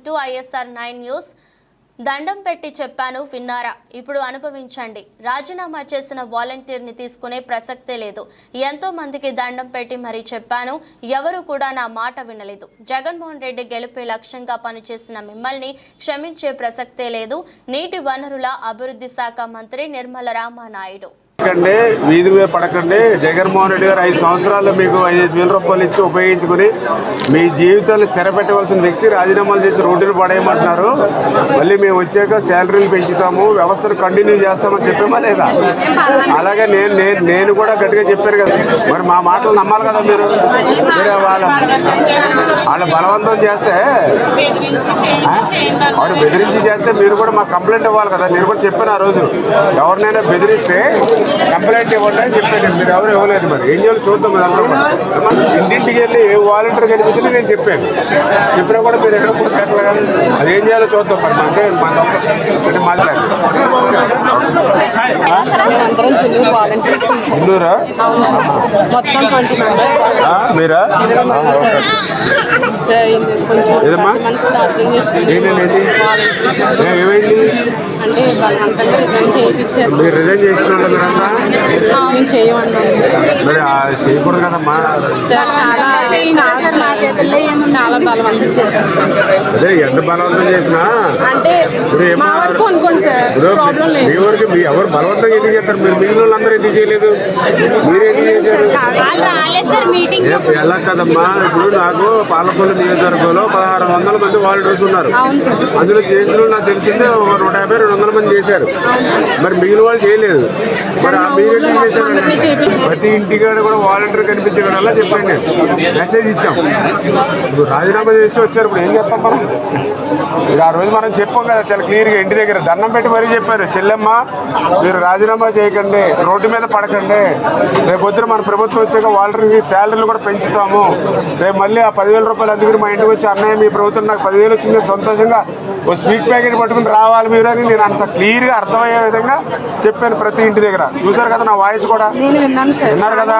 To ISR 9 news. దండం పెట్టి చెప్పాను విన్నారా, ఇప్పుడు అనుభవించండి. రాజీనామా చేసిన వాలంటీర్ని తీసుకునే ప్రసక్తే లేదు. ఎంతో మందికి దండం పెట్టి మరీ చెప్పాను, ఎవరు కూడా నా మాట వినలేదు. జగన్మోహన్ రెడ్డి గెలుపే లక్ష్యంగా పనిచేసిన మిమ్మల్ని క్షమించే ప్రసక్తే లేదు. నీటి వనరుల అభివృద్ధి శాఖ మంత్రి నిర్మల రామానాయుడు. వీధి మీద పడకండి. జగన్మోహన్ రెడ్డి గారు 5 సంవత్సరాల్లో మీకు 5,000 రూపాయలు ఇచ్చి ఉపయోగించుకుని మీ జీవితాలు స్థిరపెట్టవలసిన వ్యక్తి రాజీనామాలు చేసి రోడ్డును పడేయమంటున్నారు. మళ్ళీ మేము వచ్చాక శాలరీలు పెంచుతాము, వ్యవస్థను కంటిన్యూ చేస్తామని చెప్పామా లేదా? అలాగే నేను కూడా గట్టిగా చెప్పాను కదా, మరి మా మాటలు నమ్మాలి కదా మీరు. వాళ్ళ బలవంతం చేస్తే, వాడు బెదిరించి చేస్తే మీరు కూడా మాకు కంప్లైంట్ ఇవ్వాలి కదా. నేను కూడా చెప్పాను ఆ రోజు, ఎవరినైనా బెదిరిస్తే కంప్లైంట్ ఇవ్వండి అని చెప్పాను. మీరు ఎవరు ఇవ్వలేదు. మరి ఏం చేయాలి చూద్దాం. ఇంటింటికి వెళ్ళి వాలంటీర్ కనిపించింది నేను చెప్పాను. చెప్పినా కూడా మీరు ఎక్కడ కూడా పెట్టలేదు. అది ఏం చేయాలో చూద్దాం. మరి అంటే మాట్లాడారు ఇన్నూరా మీరా? ఏదమ్మా ఏమైంది? మీరు రిజైన్ చేస్తున్నారు మీరంతా? మరి చేయకూడదు కదమ్మా. చాలా బలవంతం చేశారు. అదే ఎంత బలవంతం చేసినా మీ ఎవరు బలవంతంగా ఎందుకు చేస్తారు? మీరు మిగిలిన వాళ్ళందరూ ఎందుకు చేయలేదు? మీరేందుకు చేశారు? ఎలా కదమ్మా, ఇప్పుడు నాకు పాలకొల్లు నియోజకవర్గంలో 1600 మంది వాలంటీర్స్ ఉన్నారు. అందులో చేసిన నాకు తెలిసిందే 150-200 మంది చేశారు. మరి మిగిలిన వాళ్ళు చేయలేదు. మరి మీరెందుకు చేశారు? ప్రతి ఇంటికాడ కూడా వాలంటీర్ కనిపించడం వల్ల చెప్పండి, నేను మెసేజ్ ఇచ్చాం. ఇప్పుడు రాజీనామా చేసి వచ్చారు. ఇప్పుడు ఏం చెప్తాం మనం? ఆ రోజు మనం చెప్పాం కదా చాలా క్లియర్గా, ఇంటి దగ్గర దండం పెట్టి మరీ చెప్పారు, చెల్లెమ్మ మీరు రాజీనామా చేయకండి, రోడ్డు మీద పడకండి. రేపు పొద్దున మన ప్రభుత్వం వచ్చాక వాలంటీర్కి శాలరీలు కూడా పెంచుతాము. రేపు మళ్ళీ ఆ 10,000 రూపాయలు అందుకుని మా ఇంటికి వచ్చి, అన్నయ్య మీ ప్రభుత్వం నాకు 10,000 వచ్చింది, సంతోషంగా ఓ స్వీట్ ప్యాకెట్ పట్టుకుని రావాలి మీరు అని నేను అంత క్లియర్గా అర్థమయ్యే విధంగా చెప్పాను ప్రతి ఇంటి దగ్గర. చూసారు కదా నా వాయిస్ కూడా విన్నారు కదా.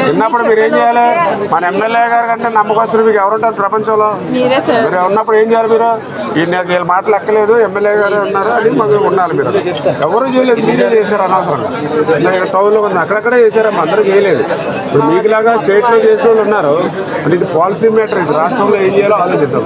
విన్నప్పుడు మీరు ఏం చేయాలి? మన ఎమ్మెల్యే గారు కంటే నమ్మకస్తులు మీకు ఎవరుంటారు ప్రపంచంలో? మీరు ఉన్నప్పుడు ఏం చేయాలి? మీరు వీళ్ళ మాటలు ఎక్కలేదు, ఎమ్మెల్యే గారు ఉన్నారు అని మాకు ఉండాలి. మీరు ఎవరు చేయలేదు, మీరే చేశారు అనవసరంగా. టౌన్లో ఉంది అక్కడక్కడే చేశారమ్మా, అందరూ చేయలేదు. ఇప్పుడు మీకులాగా స్టేట్లో చేసిన వాళ్ళు ఉన్నారు. ఇది పాలసీ మ్యాటర్. ఇది రాష్ట్రంలో ఏం చేయాలో ఆలోచిద్దాం.